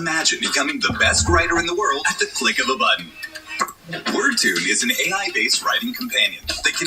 Imagine becoming the best writer in the world at the click of a button. WordTune is an AI-based writing companion that can...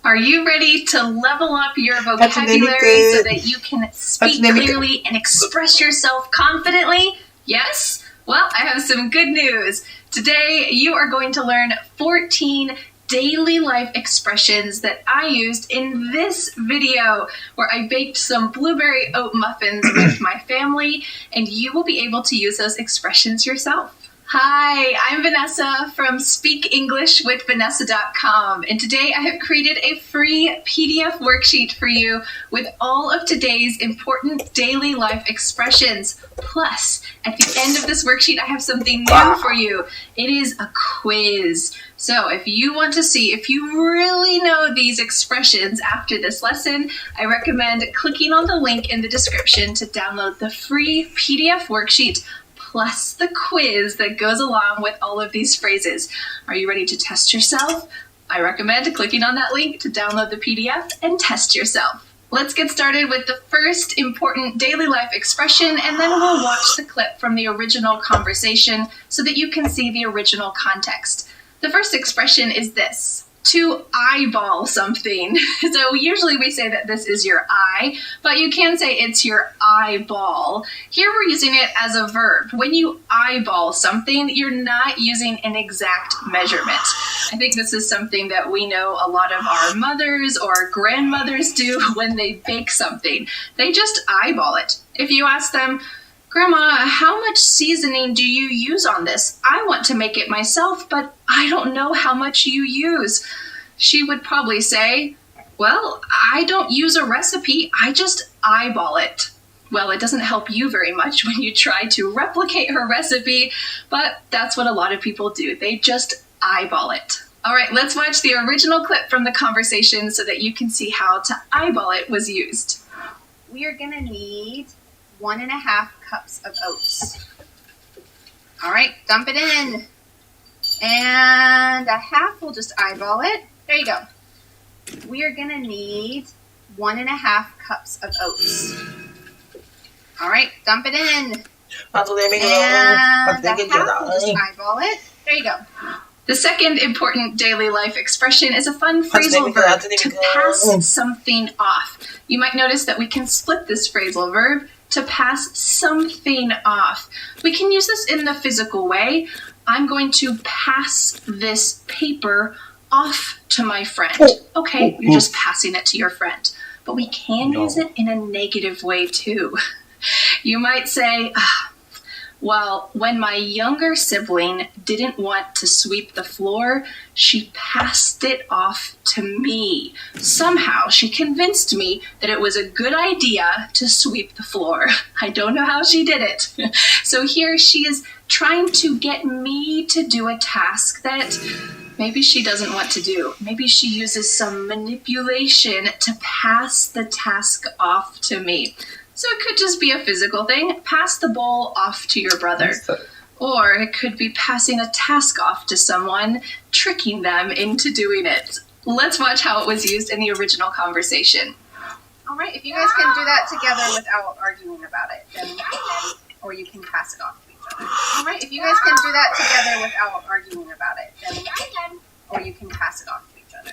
Are you ready to level up your vocabulary so that you can speak clearly and express yourself confidently? Yes? Well, I have some good news. Today, you are going to learn 14 daily life expressions that I used in this video where I baked some blueberry oat muffins with my family, and you will be able to use those expressions yourself. Hi, I'm Vanessa from SpeakEnglishWithVanessa.com, and today I have created a free PDF worksheet for you with all of today's important daily life expressions. Plus, at the end of this worksheet, I have something new for you. It is a quiz. So if you want to see if you really know these expressions after this lesson, I recommend clicking on the link in the description to download the free PDF worksheet plus the quiz that goes along with all of these phrases. Are you ready to test yourself? I recommend clicking on that link to download the PDF and test yourself. Let's get started with the first important daily life expression, and then we'll watch the clip from the original conversation so that you can see the original context. The first expression is this: to eyeball something. So usually we say that this is your eye, but you can say it's your eyeball. Here we're using it as a verb. When you eyeball something, you're not using an exact measurement. I think this is something that we know a lot of our mothers or grandmothers do when they bake something. They just eyeball it. If you ask them, "Grandma, how much seasoning do you use on this? I want to make it myself, but I don't know how much you use," she would probably say, "Well, I don't use a recipe, I just eyeball it." Well, it doesn't help you very much when you try to replicate her recipe, but that's what a lot of people do. They just eyeball it. All right, let's watch the original clip from the conversation so that you can see how to eyeball it was used. We are gonna need 1.5 cups of oats. All right, dump it in. And a half, we'll just eyeball it. There you go. We are gonna need 1.5 cups of oats. All right, dump it in. And a half, we'll just eyeball it. There you go. The second important daily life expression is a fun phrasal verb, to pass something off. You might notice that we can split this phrasal verb, to pass something off. We can use this in the physical way. I'm going to pass this paper off to my friend. Okay, you're just passing it to your friend. But we can use it in a negative way too. You might say, "Well, when my younger sibling didn't want to sweep the floor, she passed it off to me. Somehow she convinced me that it was a good idea to sweep the floor. I don't know how she did it." So here she is trying to get me to do a task that maybe she doesn't want to do. Maybe she uses some manipulation to pass the task off to me. So it could just be a physical thing. Pass the bowl off to your brother. Or it could be passing a task off to someone, tricking them into doing it. Let's watch how it was used in the original conversation. All right, if you guys can do that together without arguing about it, then, or you can pass it off to each other. All right, if you guys can do that together without arguing about it, then, or you can pass it off to each other.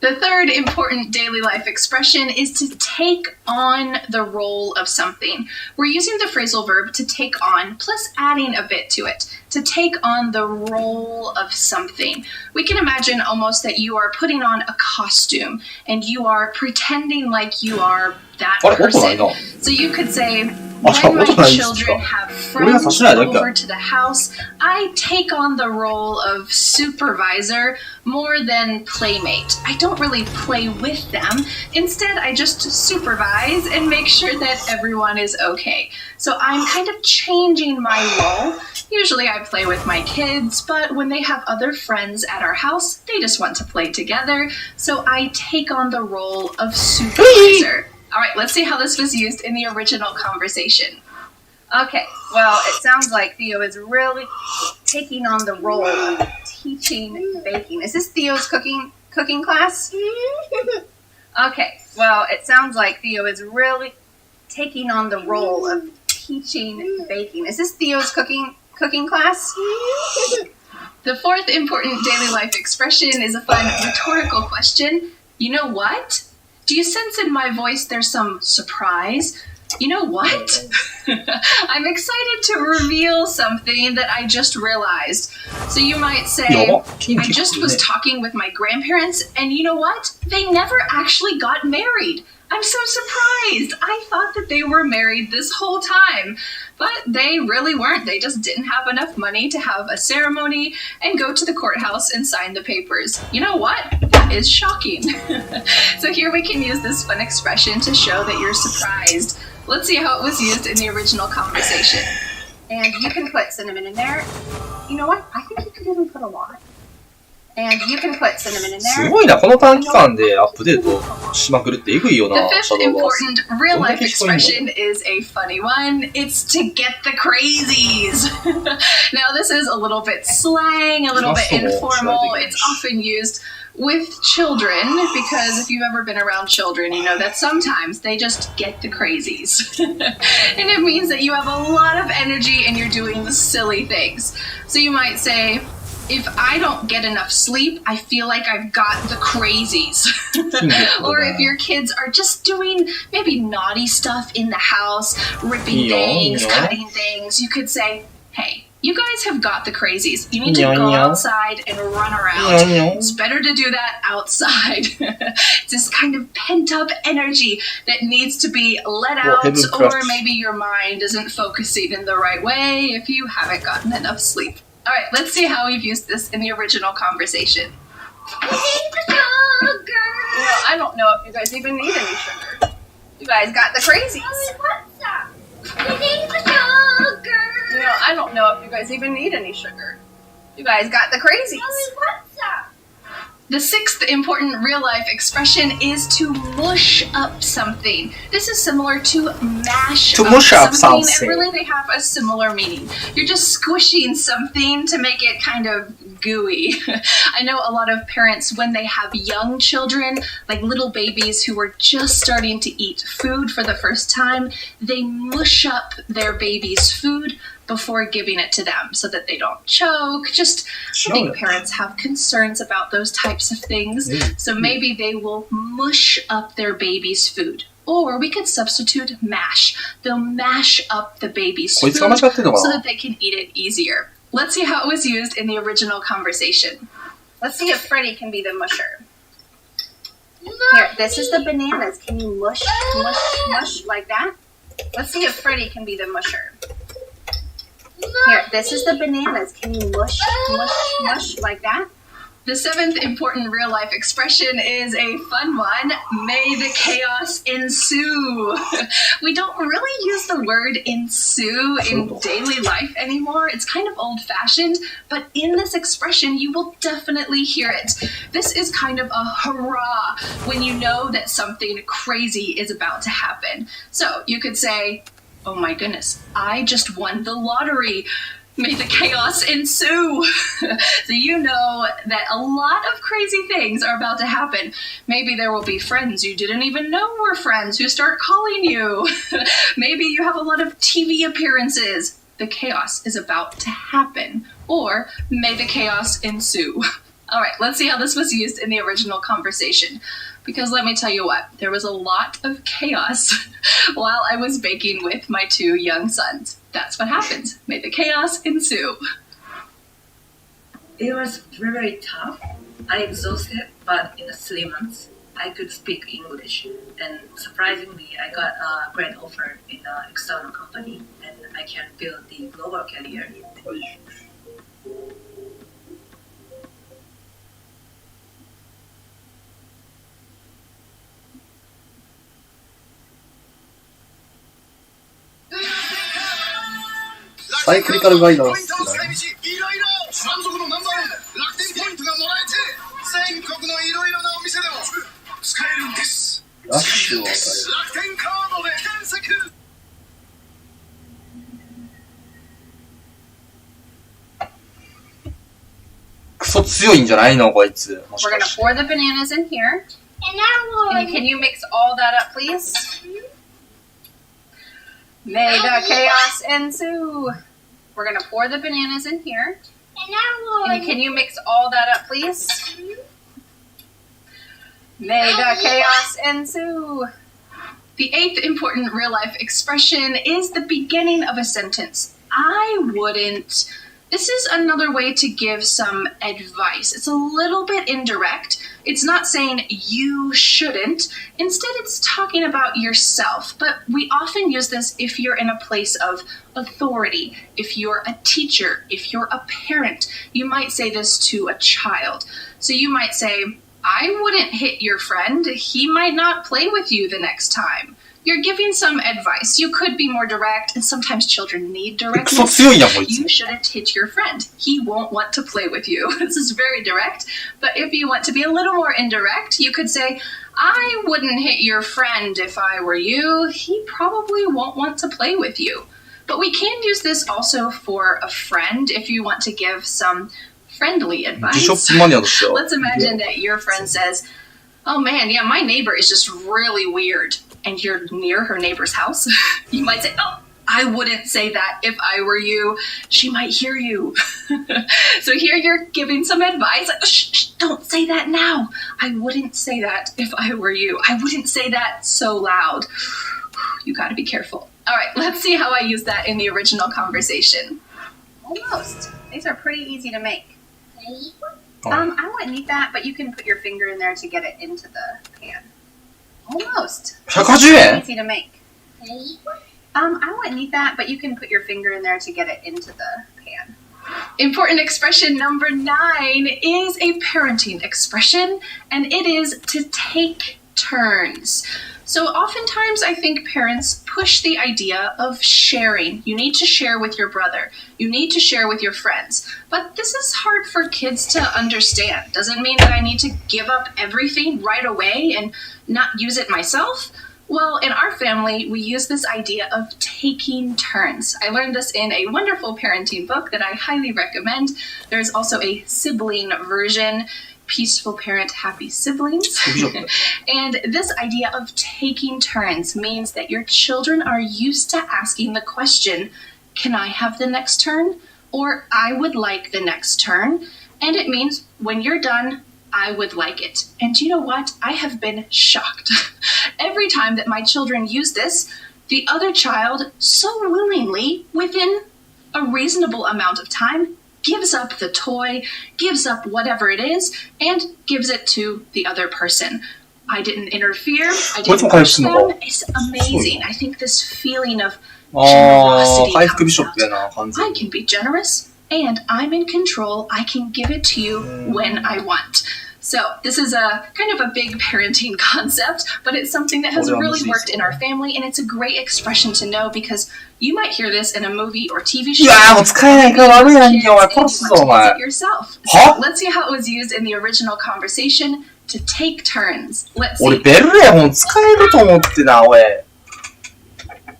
The third important daily life expression is to take on the role of something. We're using the phrasal verb to take on, plus adding a bit to it. To take on the role of something. We can imagine almost that you are putting on a costume and you are pretending like you are that person. So you could say, "When my children have friends over to the house, I take on the role of supervisor more than playmate. I don't really play with them. Instead, I just supervise and make sure that everyone is okay." So I'm kind of changing my role. Usually I play with my kids, but when they have other friends at our house, they just want to play together. So I take on the role of supervisor. All right, let's see how this was used in the original conversation. Okay, well, it sounds like Theo is really taking on the role of teaching baking. Is this Theo's cooking class? Okay, well, it sounds like Theo is really taking on the role of teaching baking. Is this Theo's cooking class? The fourth important daily life expression is a fun rhetorical question. You know what? Do you sense in my voice there's some surprise? You know what? I'm excited to reveal something that I just realized. So you might say, I just was talking with my grandparents, and you know what? They never actually got married. I'm so surprised. I thought that they were married this whole time, but they really weren't. They just didn't have enough money to have a ceremony and go to the courthouse and sign the papers. You know what? That is shocking. So here we can use this fun expression to show that you're surprised. Let's see how it was used in the original conversation. And you can put cinnamon in there. You know what? I think you could even put a lot. And you can put cinnamon in there. すごいな、この短期間でアップデートしまくるってエグいよな。 The fifth important real life expression is a funny one. It's to get the crazies. Now this is a little bit slang, a little bit informal. It's often used with children, because if you've ever been around children, you know that sometimes they just get the crazies. And it means that you have a lot of energy and you're doing the silly things. So you might say, if I don't get enough sleep, I feel like I've got the crazies. Or if your kids are just doing maybe naughty stuff in the house, ripping things, cutting things, you could say, hey, you guys have got the crazies. You need to go outside and run around. It's better to do that outside. It's this kind of pent-up energy that needs to be let out, or maybe your mind isn't focusing in the right way if you haven't gotten enough sleep. All right, let's see how we've used this in the original conversation. I don't know if you guys even need any sugar. You guys got the crazies. I don't know if you guys even need any sugar. You guys got the crazies. The sixth important real-life expression is to mush up something. This is similar to mash up something, and really they have a similar meaning. You're just squishing something to make it kind of gooey. I know a lot of parents, when they have young children, like little babies who are just starting to eat food for the first time, they mush up their baby's food before giving it to them so that they don't choke. I think parents have concerns about those types of things. So maybe they will mush up their baby's food. Or we could substitute mash. They'll mash up the baby's food so that they can eat it easier. Let's see how it was used in the original conversation. Let's see if Freddie can be the musher. Here, this is the bananas. Can you mush like that? Let's see if Freddie can be the musher. Here, this is the bananas. Can you mush like that? The seventh important real-life expression is a fun one. May the chaos ensue. We don't really use the word ensue in daily life anymore. It's kind of old-fashioned, but in this expression, you will definitely hear it. This is kind of a hurrah when you know that something crazy is about to happen. So you could say, oh my goodness, I just won the lottery. May the chaos ensue. So you know that a lot of crazy things are about to happen. Maybe there will be friends you didn't even know were friends who start calling you. Maybe you have a lot of TV appearances. The chaos is about to happen. Or may the chaos ensue. All right, let's see how this was used in the original conversation. Because let me tell you what, there was a lot of chaos while I was baking with my two young sons. That's what happens. May the chaos ensue. It was very tough. I exhausted, but in 3 months, I could speak English. And surprisingly, I got a great offer in an external company, and I can build the global career. Cyclical guidance ラッシュを与える。クソ強いんじゃないのこいつ。もし We're か gonna して pour the bananas in here. And can you mix all that up, please? May the chaos ensue. We're gonna pour the bananas in here. And can you mix all that up, please? May the chaos ensue. The eighth important real-life expression is the beginning of a sentence. I wouldn't. This is another way to give some advice. It's a little bit indirect. It's not saying you shouldn't. Instead, it's talking about yourself. But we often use this if you're in a place of authority, if you're a teacher, if you're a parent. You might say this to a child. So you might say, I wouldn't hit your friend. He might not play with you the next time. You're giving some advice. You could be more direct, and sometimes children need クソ directness. 強いやん、こいつ。 You shouldn't hit your friend. He won't want to play with you. This is very direct. But if you want to be a little more indirect, you could say, I wouldn't hit your friend if I were you. He probably won't want to play with you. But we can use this also for a friend if you want to give some friendly ビショッ advice. プマニアとしては。 Let's imagine that your friend says, oh man, yeah, my neighbor is just really weird. And you're near her neighbor's house. You might say, oh, I wouldn't say that if I were you. She might hear you. So here you're giving some advice. Like, shh, don't say that now. I wouldn't say that if I were you. I wouldn't say that so loud. You gotta be careful. All right, let's see how I use that in the original conversation. Almost. These are pretty easy to make. Oh. I wouldn't need that, but you can put your finger in there to get it into the pan. Almost. 180円 Easy to make. I wouldn't need that, but you can put your finger in there to get it into the pan. Important expression number 9 is a parenting expression, and it is to take turns. So oftentimes I think parents push the idea of sharing. You need to share with your brother. You need to share with your friends. But this is hard for kids to understand. Doesn't mean that I need to give up everything right away and not use it myself. Well, in our family, we use this idea of taking turns. I learned this in a wonderful parenting book that I highly recommend. There's also a sibling version, Peaceful Parent, Happy Siblings. And this idea of taking turns means that your children are used to asking the question, can I have the next turn? Or I would like the next turn. And it means when you're done, I would like it. And you know what? I have been shocked. Every time that my children use this, the other child so willingly, within a reasonable amount of time, gives up the toy, gives up whatever it is, and gives it to the other person. I didn't interfere. I didn't push them. It's amazing. I think this feeling of ああ、 generosity 回復ビ comes ショップ out. やな、完全 I に。 can be generous, and I'm in control. I can give it to you when I want. So this is a kind of a big parenting concept, but it's something that has really worked in our family, and it's a great expression to know because you might hear this in a movie or TV い show. やー、もう使えないから悪いやんけ、お前。 And you 殺す want ぞ、to お前 use it。yourself. Huh? So let's see how it was used in the original conversation to take turns. Let's 俺、 see. ベルレアホン使えると思ってな、おい。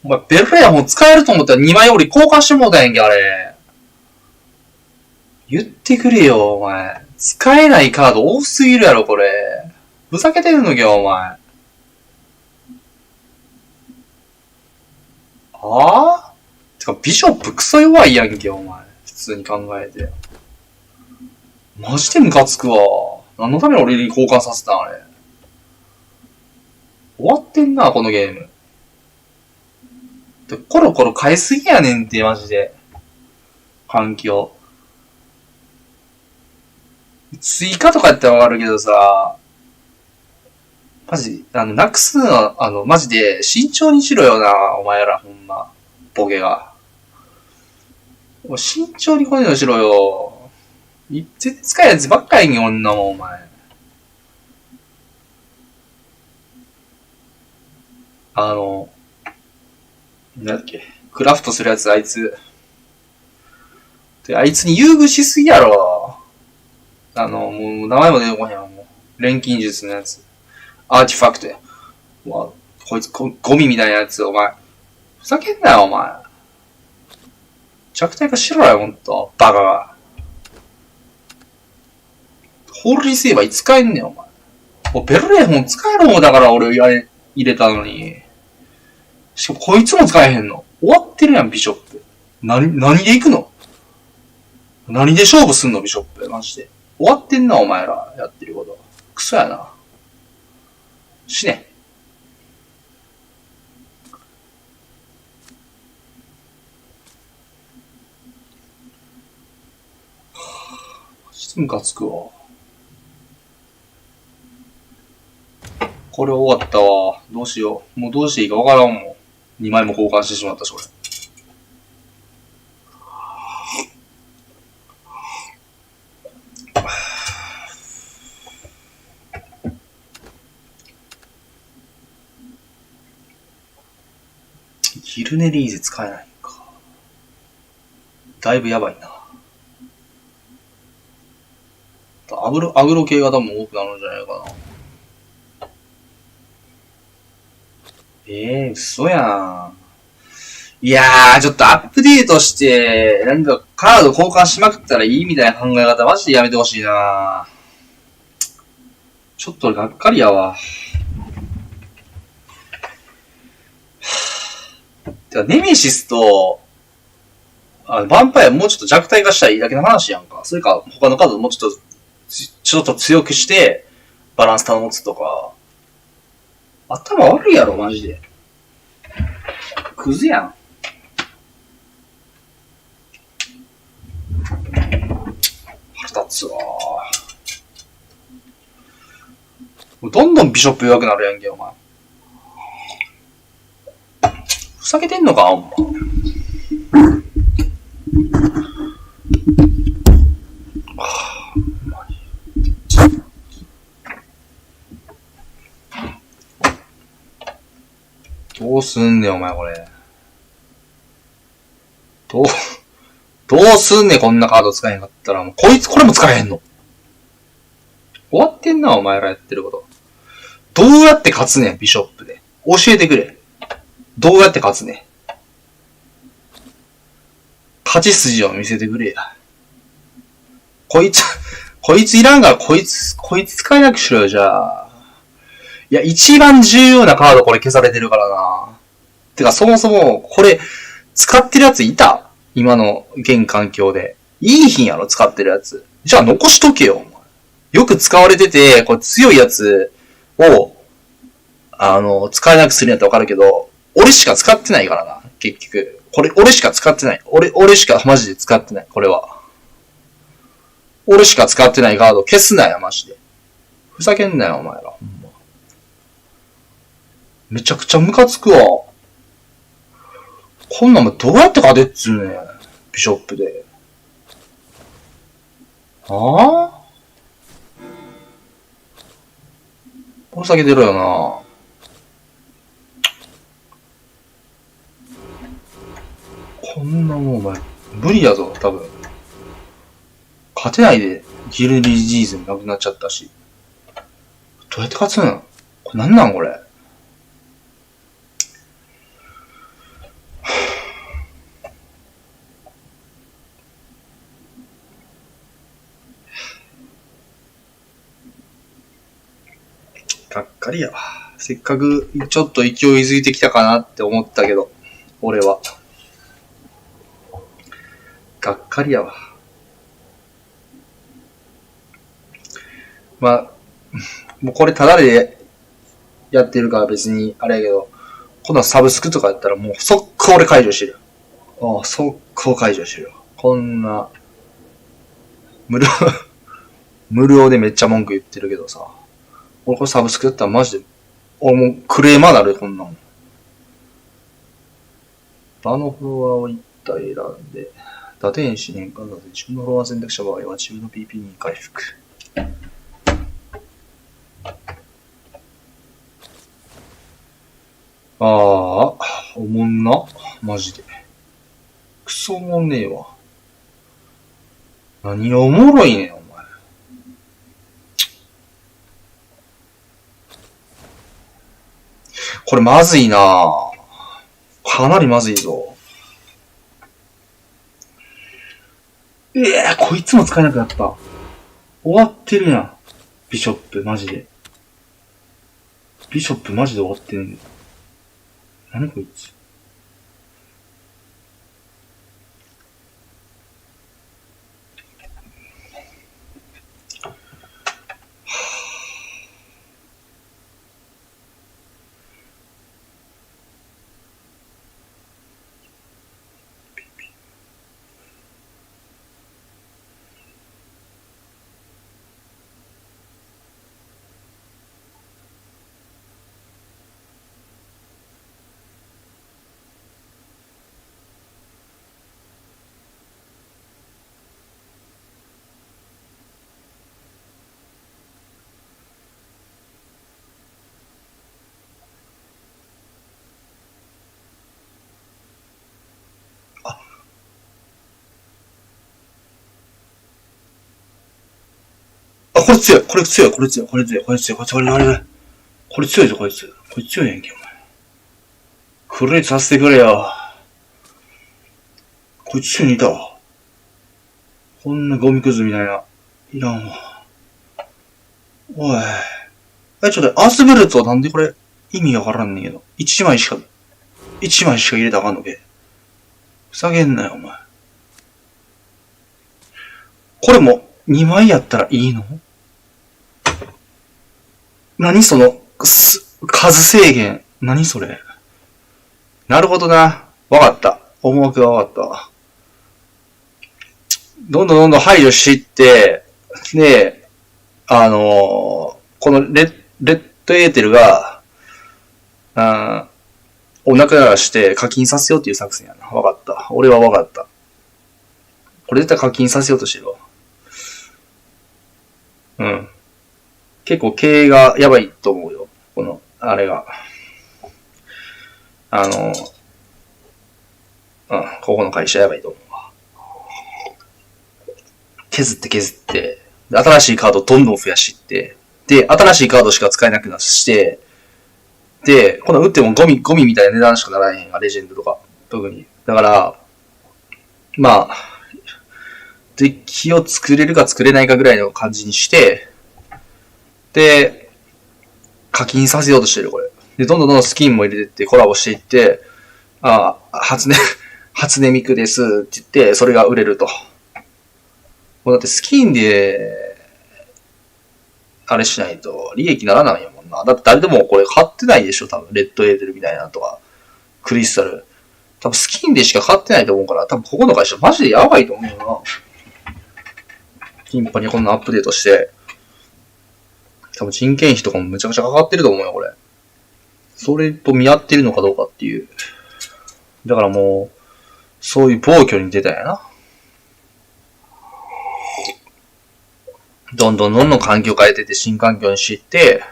お前、ベルレアホン使えると思ったら2枚俺交換してもうたやんけ、あれ。言ってくれよ、お前。使えないカード多すぎるやろ、これ。ふざけてんのけよ、お前。あぁ？てか、ビショップクソ弱いやんけ、お前。普通に考えて。マジでムカつくわ。何のために俺に交換させたん、あれ。終わってんな、このゲーム。でコロコロ変えすぎやねんって、マジで。環境。追加とかやったらわかるけどさ、マジ、なくすの、マジで、慎重にしろよな、お前ら、ほんま。ボケが。慎重にこういうのしろよ。絶対使えるやつばっかりに、女もん、お前。なんだっけ。クラフトするやつ、あいつ。で、あいつに優遇しすぎやろ。もう、名前も出てこへんわ、もう。錬金術のやつ。アーティファクトや。こいつ、ゴミみたいなやつ、お前。ふざけんなよ、お前。弱体化しろよ、ほんと。バカが。ホールリーセーバー使えんねん、お前。もうベルレーホン使えるもんだから俺入れたのに。しかもこいつも使えへんの。終わってるやん、ビショップ。何で行くの？何で勝負すんの、ビショップ。マジで。終わってんな、お前ら。やってること。クソやな。死ね。マジでムカつくわ。これ終わったわ。どうしよう。もうどうしていいかわからんもん。2枚も交換してしまったし、俺。ギルネリーゼ使えないんか。だいぶやばいな。アグロ系が多分多くなるんじゃないかな。嘘やん。いやー、ちょっとアップデートして、なんかカード交換しまくったらいいみたいな考え方マジでやめてほしいな。ちょっと俺がっかりやわ。てかネメシスと、ヴァンパイアもうちょっと弱体化したらいいだけの話やんか。それか他のカードもうちょっと強くして、バランス保つとか。頭悪いやろ、マジで。クズやん。腹立つわ。どんどんビショップ弱くなるやんけ、お前。ふざけてんのか、お前。どうすんねん、お前、これ。どうすんねん、こんなカード使えへんかったら。もうこれも使えへんの。終わってんな、お前らやってること。どうやって勝つねん、ビショップで。教えてくれ。どうやって勝つねん。勝ち筋を見せてくれや。こいついらんから、こいつ使えなくしろよ、じゃあ。いや、一番重要なカードこれ消されてるからな。てか、そもそも、これ、使ってるやついた？今の現環境で。いい品やろ、使ってるやつ。じゃあ残しとけよ、お前。よく使われてて、これ強いやつを、使えなくするんやったらわかるけど、俺しか使ってないからな、結局。俺しか使ってない。俺しかマジで使ってない、これは。俺しか使ってないカード消すなよ、マジで。ふざけんなよ、お前ら。ほんま。めちゃくちゃムカつくわ。こんなんもどうやって勝てっつうねん。ビショップで。はぁ？ふざけてるよな。こんなもんお前、無理やぞ、多分。勝てないで、ギルリジーズなくなっちゃったし。どうやって勝つん？これなんなんこれ。がっかりやわ。せっかくちょっと勢いづいてきたかなって思ったけど、俺は。がっかりやわ。まあ、もうこれタダでやってるから別にあれやけど、このサブスクとかやったらもう速攻俺解除してるよ。ああ、速攻解除してるよ。こんな、無料でめっちゃ文句言ってるけどさ。俺これサブスクやったらマジで、俺もうクレーマーなるよ、こんなもん。場のフロアを一体選んで、打天使変換だと自分のフロア選択した場合は自分の PP に回復。ああ、おもんな。マジで。クソおもんねえわ。何がおもろいねん、お前。これまずいなぁ。かなりまずいぞ。こいつも使えなくなった。終わってるやん。ビショップ、マジで。ビショップマジで終わってるんだよ。何こいつ。あ、これ強い。これ強い。これ強い。これ強い。これ強い。これ強い。これ強いぞ、こいつ。これ強いやんけ、お前。クレイさせてくれよ。こいつ強いにいたわ。こんなゴミくずみたいな。いらんわ。おい。ちょっと、アスベルトなんでこれ、意味がわからんねんけど。1枚しか入れたらあかんのけ。ふざけんなよ、お前。これも、2枚やったらいいの？何その、数制限。何それ。なるほどな。わかった。思惑がわかったわ。どんどん排除していって、で、このレッドエーテルが、お腹鳴らして課金させようっていう作戦やな。わかった。俺はわかった。これ絶対課金させようとしてるわ。うん。結構経営がやばいと思うよ。この、あれが。ここの会社やばいと思うわ。削って、新しいカードどんどん増やしていって、で、新しいカードしか使えなくなして、で、この打ってもゴミみたいな値段しかならへんが、レジェンドとか。特に。だから、まあ、デッキを作れるか作れないかぐらいの感じにして、で、課金させようとしてる、これ。で、どんどんスキンも入れてって、コラボしていって、初音ミクですって言って、それが売れると。もうだってスキンで、あれしないと利益ならないもんな。だって誰でもこれ買ってないでしょ、多分。レッドエーテルみたいなとか。クリスタル。多分スキンでしか買ってないと思うから、多分ここの会社マジでやばいと思うよな。頻繁にこんなアップデートして。多分人件費とかもむちゃくちゃかかってると思うよ、これ。それと見合ってるのかどうかっていう。だからもう、そういう暴挙に出たんやな。どんどん環境変えてて新環境にしていって、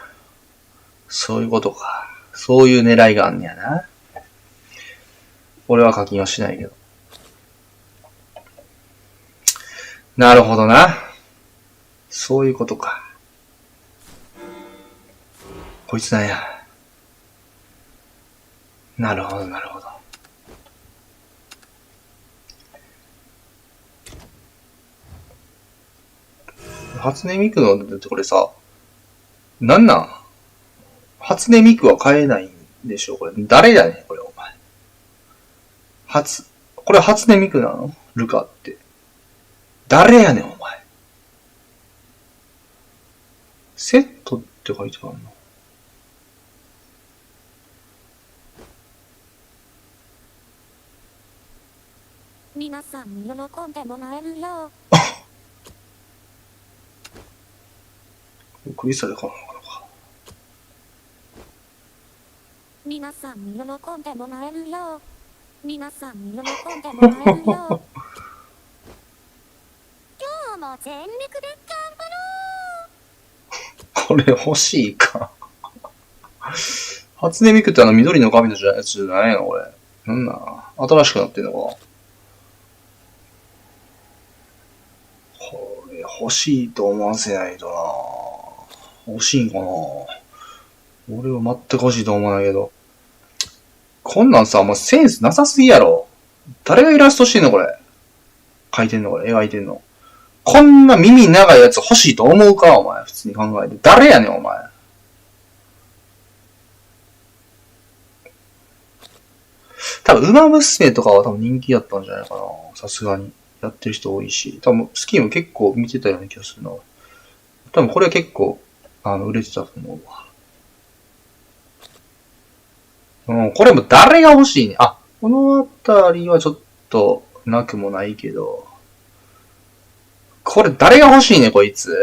そういうことか。そういう狙いがあんねやな。俺は課金はしないけど。なるほどな。そういうことか。こいつなんや。なるほど。初音ミクのってこれさ、なんなん初音ミクは買えないんでしょこれ。誰やねんこれお前。これ初音ミクなのルカって。誰やねんお前。セットって書いてあるの皆さんに喜んでもらえるよ。クリスタルで買うのか。皆さんに喜んでもらえるよ。皆さんに喜んでもらえるよ。今日も全力で頑張ろう。これ欲しいか。初音ミクって緑の髪のやつじゃないのこれ。なんだ新しくなってんのか。これ欲しいと思わせないとな。欲しいんかな。俺は全く欲しいと思わないけど。こんなんさ、もうセンスなさすぎやろ。誰がイラストしてんのこれ。描いてんのこれ。描いてんの。こんな耳長いやつ欲しいと思うかお前。普通に考えて。誰やねんお前。多分、ウマ娘とかは多分人気やったんじゃないかな。さすがに。やってる人多いし。多分、スキンも結構見てたような気がするな。多分、これは結構、売れてたと思うわ。これも誰が欲しいね。このあたりはちょっと、なくもないけど。これ誰が欲しいね、こいつ。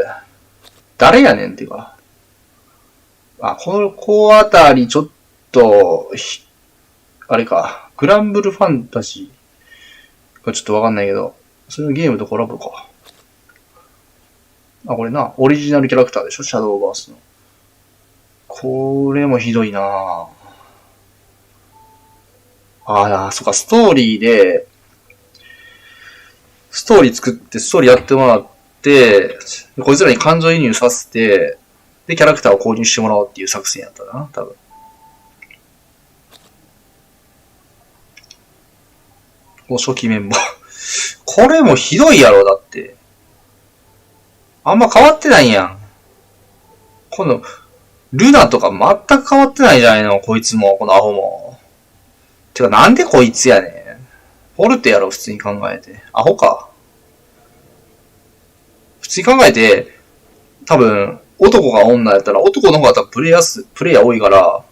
誰やねんってか。このあたりちょっと、あれか。グランブルファンタジーがちょっとわかんないけど、それのゲームとコラボか。これな、オリジナルキャラクターでしょシャドウバースの。これもひどいなそっか、ストーリー作って、ストーリーやってもらっ、こいつらに感情移入させて、で、キャラクターを購入してもらおうっていう作戦やったな、多分。もう初期メンバー。これもひどいやろ、だって。あんま変わってないやん。この、ルナとか全く変わってないじゃないの、こいつも、このアホも。てか、なんでこいつやねん。フォルテやろ、普通に考えて。アホか。普通に考えて、多分、男が女やったら、男の方が多分プレイヤー多いから、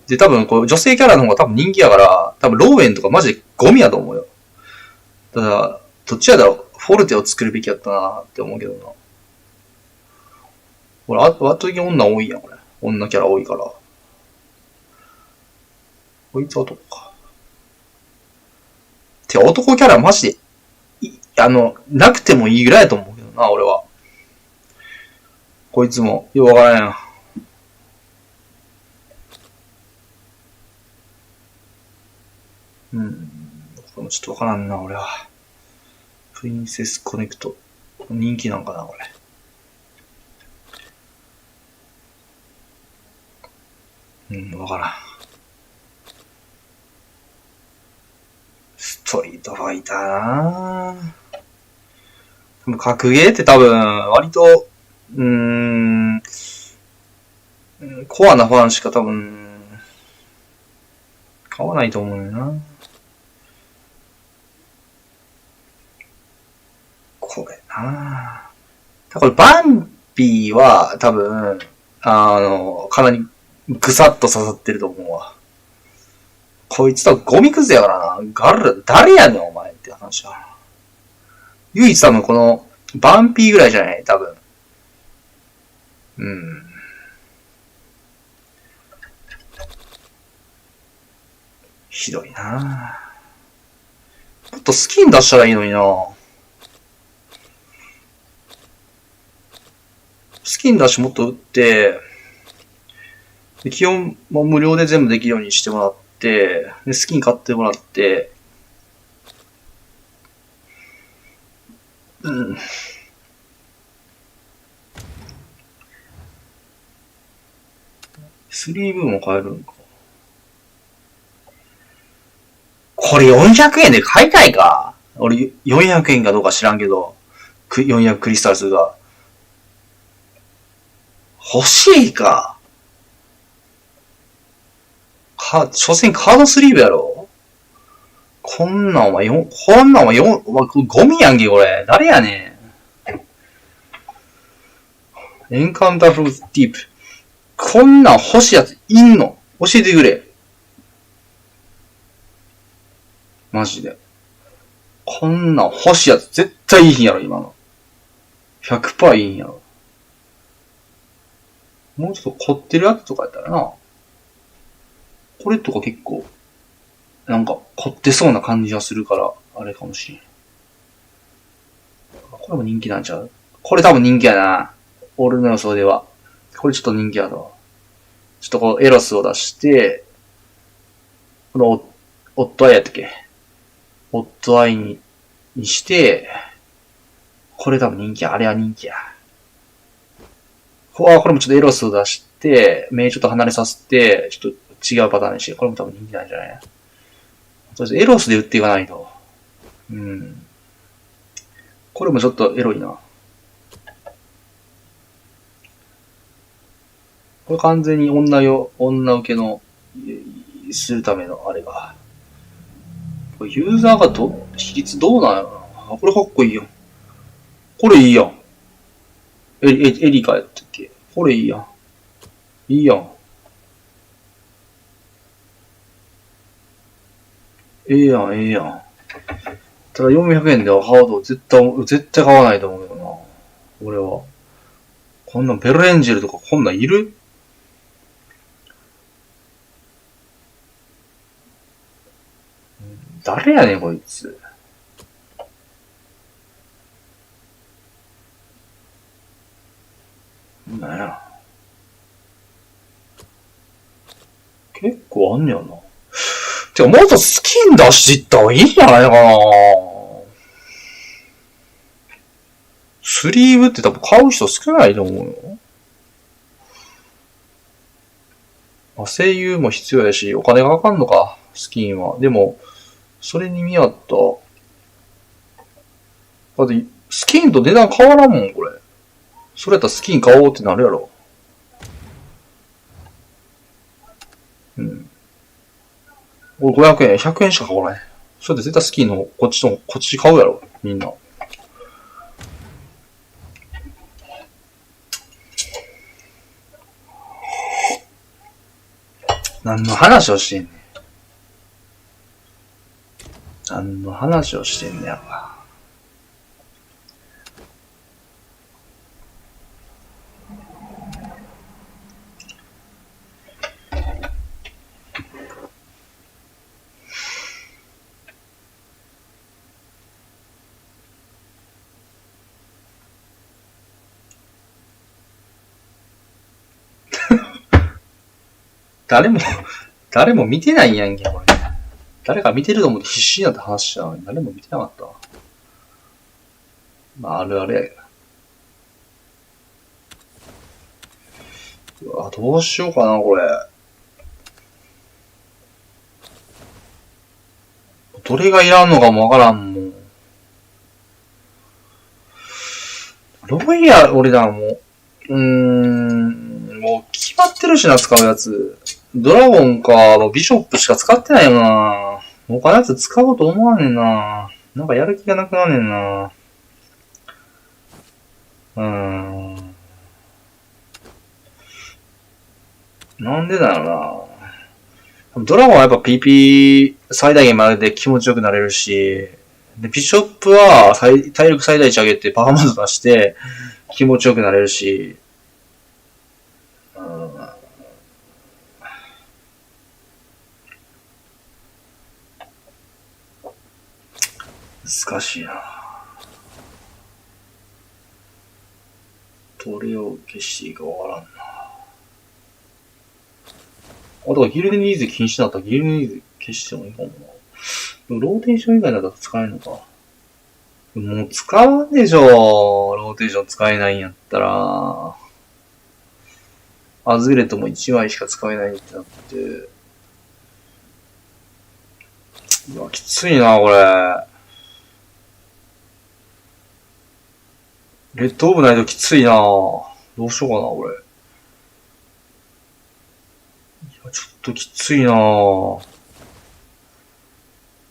で、多分、こう、女性キャラの方が多分人気やから、多分、ローエンとかマジでゴミやと思うよ。ただ、どっちやだろう、フォルテを作るべきやったなって思うけどな。ほら、圧倒的に女多いやん、これ。女キャラ多いから。こいつは男か。てか、男キャラマジで、なくてもいいぐらいやと思うけどな、俺は。こいつも、よくわからんやん。これもちょっとわからんな、俺は。プリンセスコネクト。人気なんかな、これ。わからん。ストリートファイターなぁ。格ゲーって多分、割と、コアなファンしか多分、買わないと思うよな。これなぁ。これ、バンピーは多分、かなりぐさっと刺さってると思うわ。こいつとゴミクズやからな。誰やねんお前って話だ。唯一多分この、バンピーぐらいじゃない多分。ひどいなぁ。もっとスキン出したらいいのになぁ。スキン出しもっと売って、で基本も無料で全部できるようにしてもらって、でスキン買ってもらって、スリーブも買えるんか。これ400円で買いたいか。俺400円かどうか知らんけど、400クリスタルスが。欲しいか。所詮カードスリーブやろ。こんなんお前ゴミやんけこれ。誰やねん。エンカウンターフローズディープ。こんなん欲しいやついんの？教えてくれ。マジで。こんなん欲しいやつ絶対いいんやろ、今の。100% いいんやろ。もうちょっと凝ってるやつとかやったらな。これとか結構、なんか凝ってそうな感じがするから、あれかもしれん。これも人気なんちゃう？これ多分人気やな。俺の予想では。これちょっと人気やろ。ちょっとこうエロスを出して、このオットアイやったっけ？オットアイにして、これ多分人気や。あれは人気や。これもちょっとエロスを出して、目ちょっと離れさせて、ちょっと違うパターンにして、これも多分人気なんじゃない？とりあえずエロスで売っていかないと。これもちょっとエロいな。これ完全に女受けの、するためのあれが。これユーザーが比率どうなんやろな。これかっこいいやん。これいいやん。エリカやったっけ？これいいやん。いいやん。ええやん、ええやん。ただ400円ではハード絶対買わないと思うけどな。俺は。こんなんベルエンジェルとかこんなんいる？誰やねんこいつ。なんや。結構あんねやな。てかもっとスキン出していった方がいいんじゃないかな。スリーブって多分買う人少ないと思うよ。まあ、声優も必要やし、お金がかかんのか、スキンは。でも、それに見合った。だって、スキンと値段変わらんもん、これ。それやったらスキン買おうってなるやろ。うん。これ500円、100円しか買わない。それで絶対スキンのこっち買うやろ、みんな。何の話をしてんねん。何の話をしてんねやろな。誰も見てないやんけ、これ。誰か見てると思って必死になって話したのに、誰も見てなかったわ。まあ、あるあるやけど。うわ、どうしようかな、これ。どれがいらんのかもわからんもん。ロイヤル、俺だ、もう。もう決まってるしな、使うやつ。ドラゴンか、ビショップしか使ってないよな。他のやつ使おうと思わねんな。なんかやる気がなくなんねんな。なんでだろうな。ドラゴンはやっぱ PP 最大限までで気持ちよくなれるし、で、ビショップは体力最大値上げてパフォーマンス出して気持ちよくなれるし、難しいな。どれを消していいかわからんな。あ、だからギルデニーズ禁止だったらギルデニーズ消してもいいかもな。でもローテーション以外だったら使えるのか。もう使わんでしょ。ローテーション使えないんやったら。アズレットも1枚しか使えないってなって。うわ、きついな、これ。レッドオブないときついな。どうしようかな、これ。いや、ちょっときついな。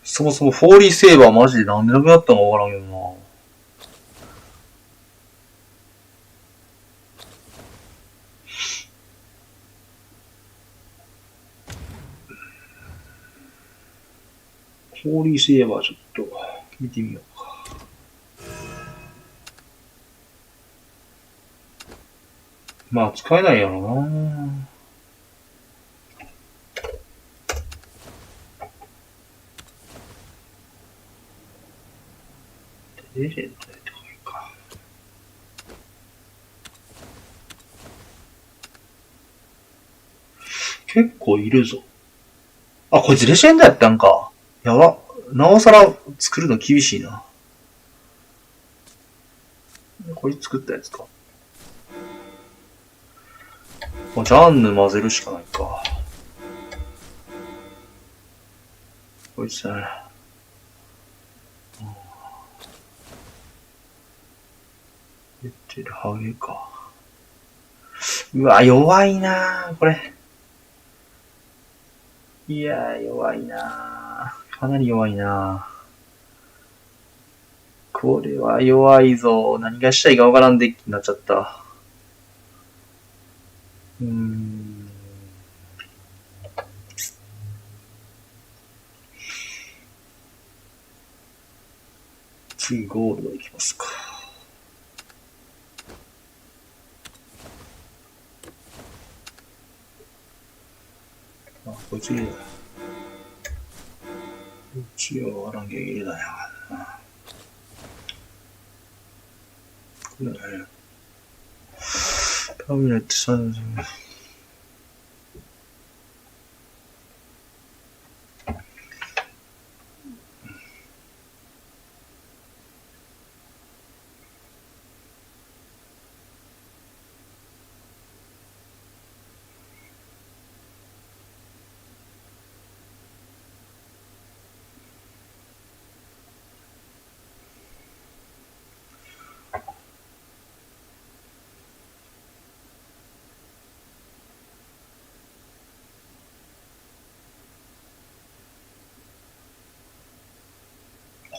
そもそもフォーリーセーバーマジでなんでなくなったのかわからんけどな。フォーリーセーバーちょっと見てみようか。まあ使えないやろな。レジェンドやった方がいいか。結構いるぞ。あ、こいつレジェンドやったんか。やば。なおさら作るの厳しいな。これ作ったやつか。ジャンヌ混ぜるしかないか。こいつだね。出てるハゲか。うわ、弱いなぁ、これ。いやー、弱いなぁ。かなり弱いなぁ。これは弱いぞ。何がしたいかわからんデッキになっちゃった。次ゴールドいきますか。あ、こいつ入れだ。こっちはわからんけ入れだよ。これね。パミネット30。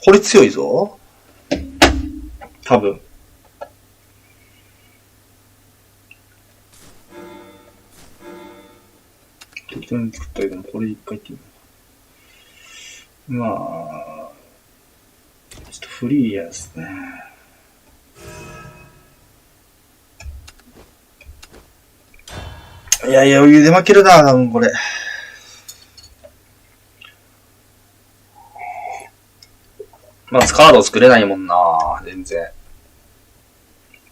これ強いぞ。多分。適当に作ったけども、これ一回やってみよう。まあ、ちょっとフリーやですね。いやいや、余裕で負けるな、多分これ。まずカード作れないもんな、全然。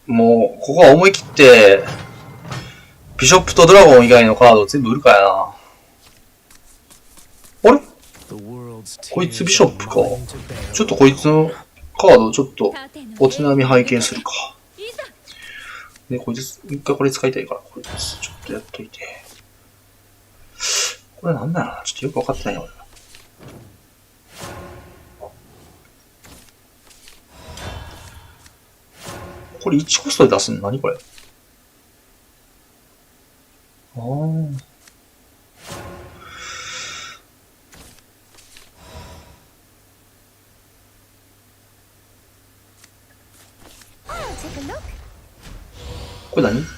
もう、ここは思い切って、ビショップとドラゴン以外のカードを全部売るかやな。あれこいつビショップか。ちょっとこいつのカードちょっとお手並み拝見するか。で、こいつ、一回これ使いたいから、こいつちょっとやっといて。これなんだろうな、ちょっとよくわかってないよ、俺。これ1コストで出すの何これ。ああ。これ何ちょ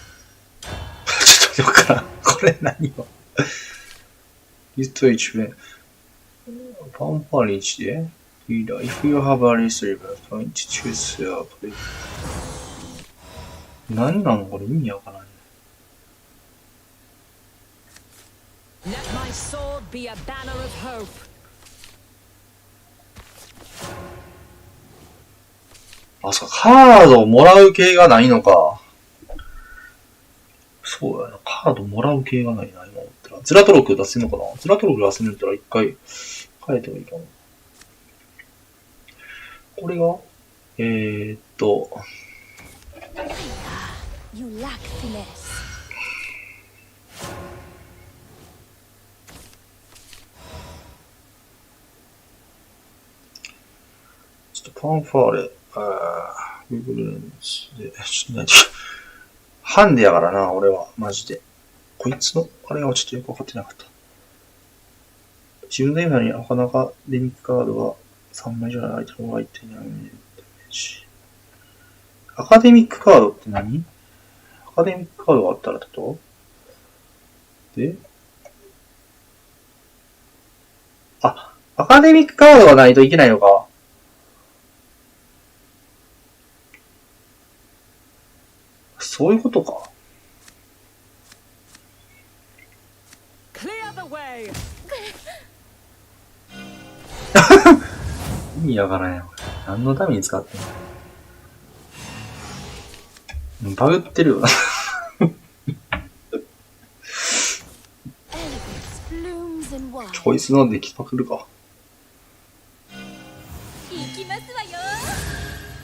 っとよくからん。これ何よ。This to each way. パンパーリー1で If you have a reserve point, choose a play. 何なのこれ意味わからない。Let my sword be a banner of hope. あ、そうか、カードをもらう系がないのか。そうやな、カードもらう系がないな、今思ったら。ズラトロク出せんのかな。ズラトロク出せんのやったら一回変えてもいいかな。これがYou lack finesse. ちょっとパンファーレ、Google レンズで、ちょっと何ハンデやからな、俺は、マジで。こいつの、あれがちょっとよくわかってなかった。自分の今にアカデミックカードが3枚以上の相手の方が一体何名し。アカデミックカードって何？アカデミックカードがあったらってことで、あ、アカデミックカードがないといけないのか。そういうことか。Clear the way. 意味わからんよ。何のために使ってんの？バグってるよ。こいつのできパクるか。は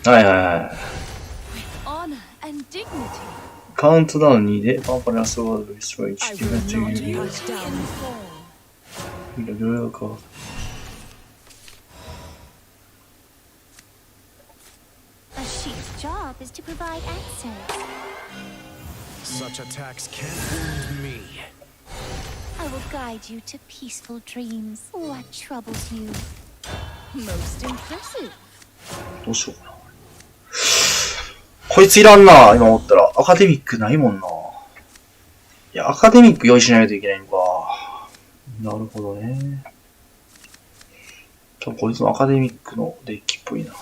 いはいはい。カウントダウン2でパンパラスワードリストレイチ決めている。いろいろか。A sheep's job is to provide answers. Such attacks can't wound me. I will guide you to peaceful dreams. What troubles you? Most impressive. どうしようかな。こいついらんな、今思ったら。アカデミックないもんな。いや、アカデミック用意しないといけないのか。なるほどね。多分こいつのアカデミックのデッキっぽいな。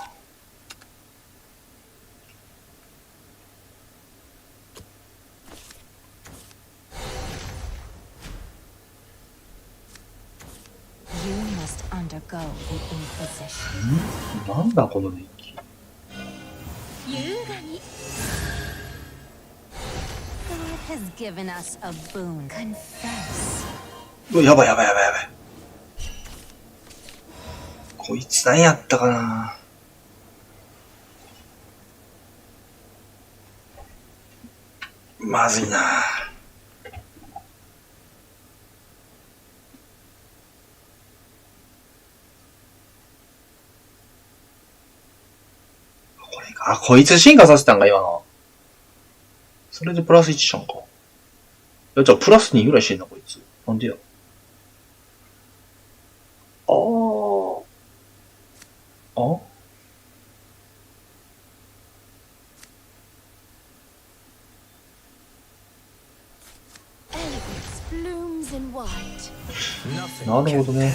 なんだこのデッキ。優雅に。God has given us a boon. Confess. うわ、やばいやばいやばいやばい。こいつ何やったかな。まずいな。これか。あ、こいつ進化させたんか、今の。それでプラス1したんか。いや、じゃあプラス2ぐらいしてんな、こいつ。なんでや。ああ。あ、 blooms in white. なるほどね。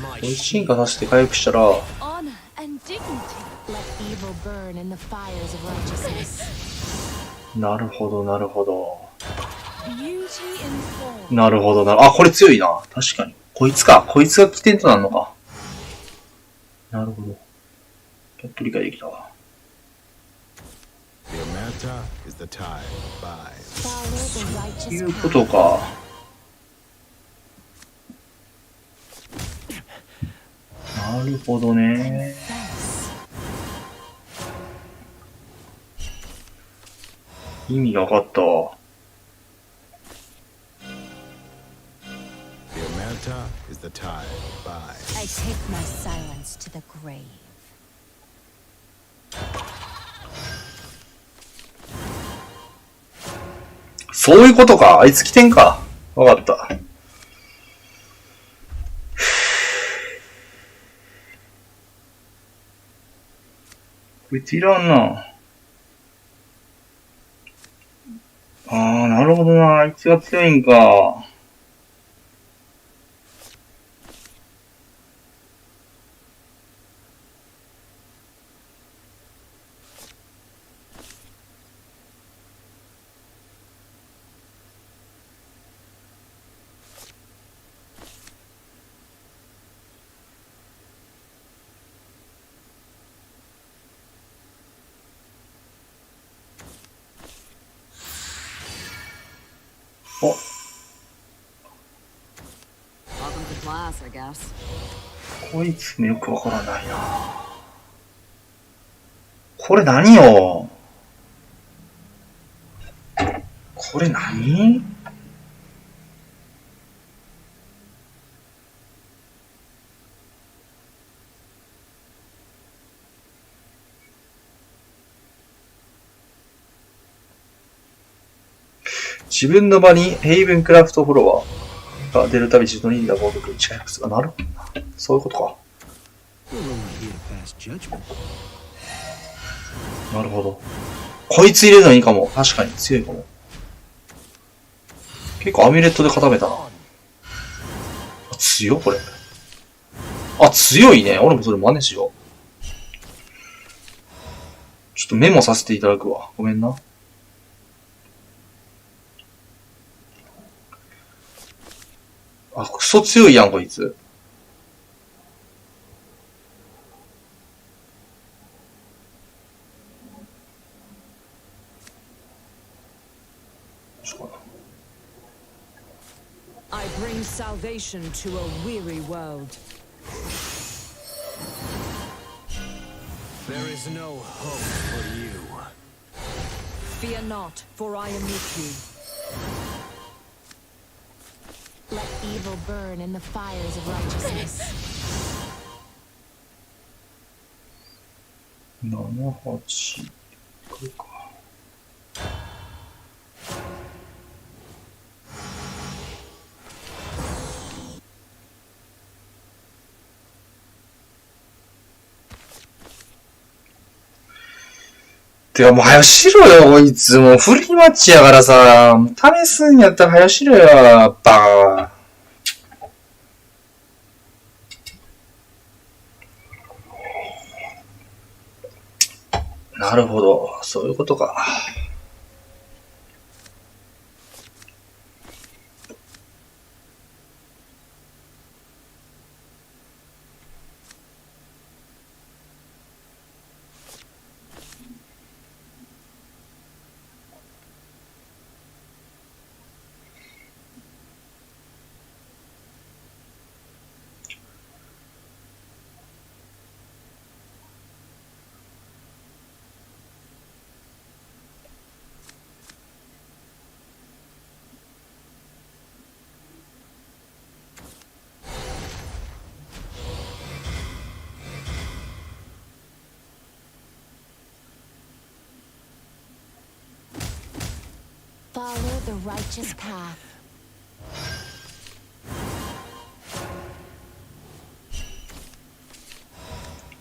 これ進化させて回復したら、 Honor and dignity. Let evil burn in the fires of righteousness. なるほど、なるほど。Beauty in form. なるほどな。あ、これ強いな。確かに。こいつか。こいつが起点となるのか。なるほど。やっと理解できたわ。The Amata is the tide. Bye. Follow the とい righteous うことか。なるほどね。 confess. 意味が分かったわ。The Amata is the tide. Bye. I take my silence to the grave. そういうことか。あいつ起点か。分かった。こいついらんな。あー、なるほどな。あいつが強いんか。お、 Welcome to class, I guess. こいつもよくわからないな。これ何よ。これ何？自分の場にヘイブンクラフトフォロワーが出るたび自動にリーダー攻撃に近い複数がなるほどな。そういうことか。なるほど。こいつ入れるのいいかも。確かに強いかも。結構アミュレットで固めたな。あ、強いこれ。あ、強いね。俺もそれ真似しよう。ちょっとメモさせていただくわ。ごめんな。あ、クソ強いやん、こいつ。I bring salvation to a weary world. There is no hope for you. Fear not, for I am with you. Let evil burn in the fires of righteousness. 7、8。これか。てかもう早しろよ、こいつ。もうフリーマッチやからさ。試すんやったら早しろよ、バカ。なるほど。そういうことか。Follow the righteous path.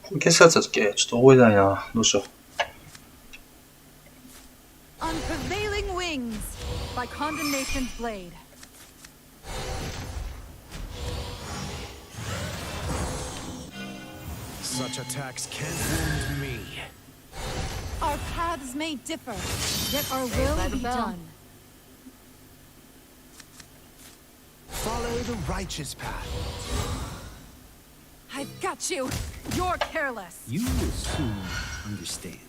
これ消すやつだっけ？ちょっと覚えてないな。どうしよう。Unprevailing wings by condemnation's blade. Such attacks can't wound me. Our paths may differ, yet our will be done. Follow the righteous path. I've got you. You're careless. You will soon understand.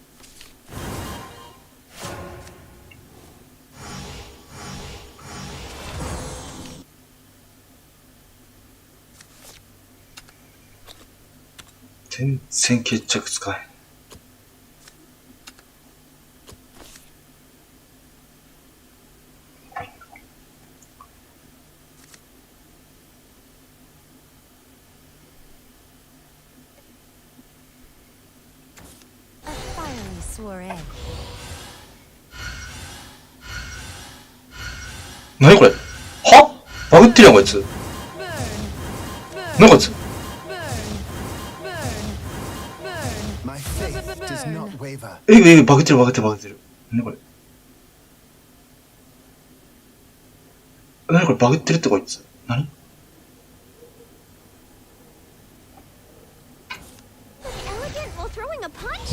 Ten決着使え。何これ？は？バグってるやんこいつ。何こいつMy faith does not waver. バグってる。何これ？何これバグってるってこいつ。何？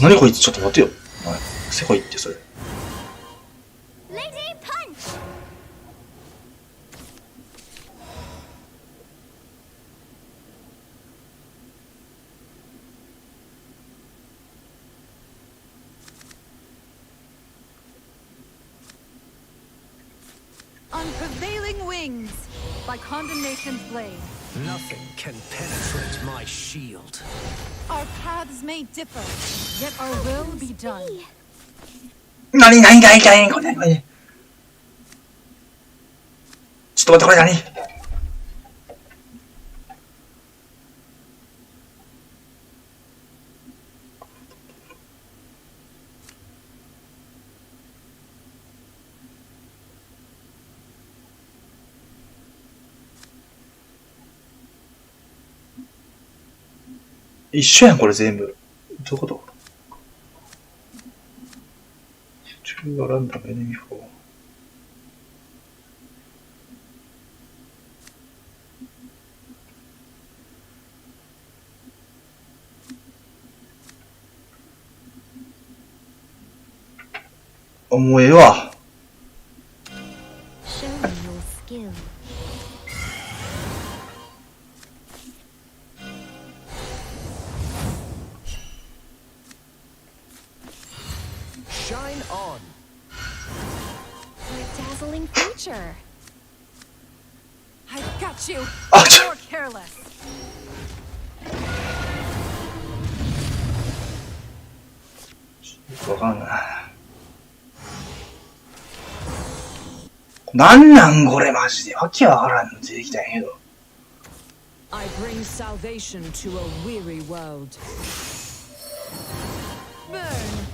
何こいつちょっと待てよ。せこいってそれ。Unprevailing wings by condemnation's blade. Nothing can penetrate my shield. Our paths may differ, yet our will be done. 何これ何？ちょっと待ってこれ何？一緒やんこれ全部。どういうこと？Choose a random enemy forもうええわ。Shine on. A dazzling creature. I've got you. Ouch. You're careless. わかんない。なんなんこれマジで。わけわからんの出てきたんやけど。I bring salvation to a weary world. Burn.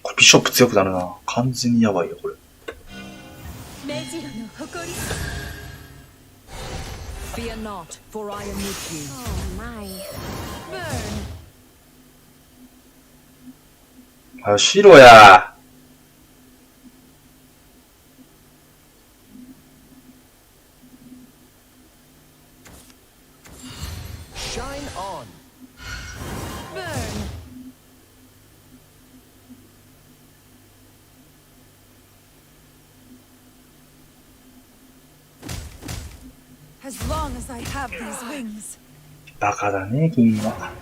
これビショップ強くなるな。完全にやばいよこれ。Fear not, for I am with you. Oh my. Burn. あ、白や。Shine on. Burn. As long as I have these wings. バカだね君は。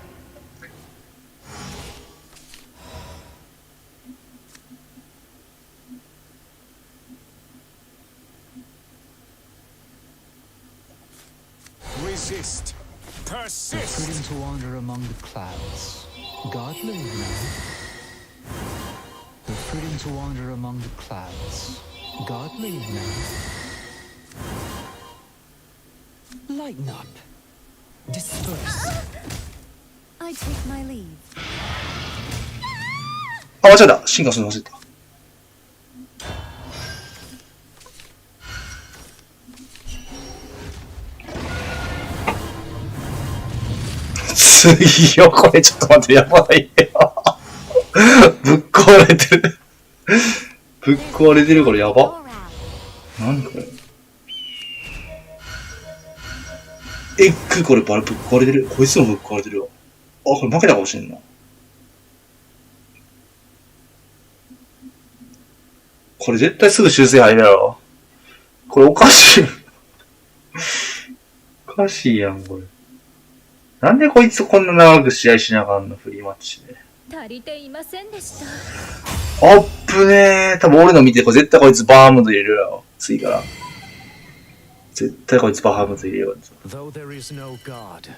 Resist. Persist. Freedom to wander among the clouds. God live now. The freedom to wander among the clouds. God live now. Lighten up. Disperse. I take my leave. あ、間違えた。進化するの忘れた。次よ、これちょっと待って、やばいよ。ぶっ壊れてる。ぶっ壊れてる、これやば。何これ。これぶっ壊れてる。こいつもぶっ壊れてるわ。あ、これ負けたかもしれんな。これ絶対すぐ修正入るやろ。これおかしい。おかしいやん、これ。なんでこいつこんな長く試合しなあかんの、フリーマッチで。足りていませんでした。あっぶねー。多分俺の見て、絶対こいつバームド入れるやろ。次から。絶対こいつバームド入れるよ。Though there is no God,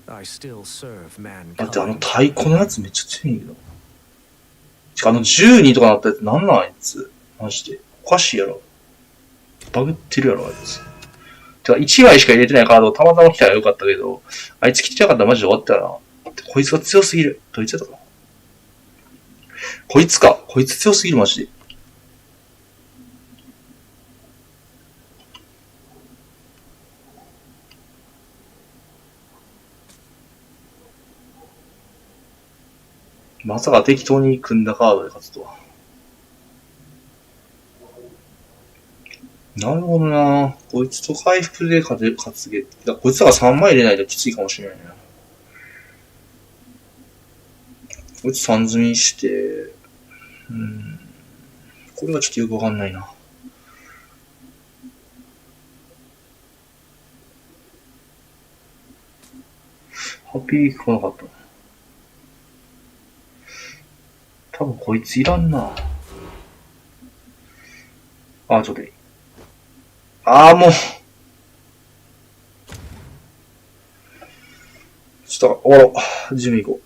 I still serve だってmankind. 太鼓のやつめっちゃ強いけど。しか12とかなったやつなんなんあいつ。マジで。おかしいやろ。バグってるやろ、あいつ。てか、1枚しか入れてないカードをたまたま来たらよかったけど、あいつ来てなかったらマジで終わったよな。こいつが強すぎる。どいつやったかな。こいつか。こいつ強すぎる、マジで。まさか適当に組んだカードで勝つとは。なるほどな。こいつと回復で勝つげ。だこいつらが3枚入れないときついかもしれないな。こいつ3積みして、これはちょっとよくわかんないな。ハッピーウィーク来なかったな。多分こいついらんな。あ、ちょっといい。もう。ちょっと終わろう。ジム行こう。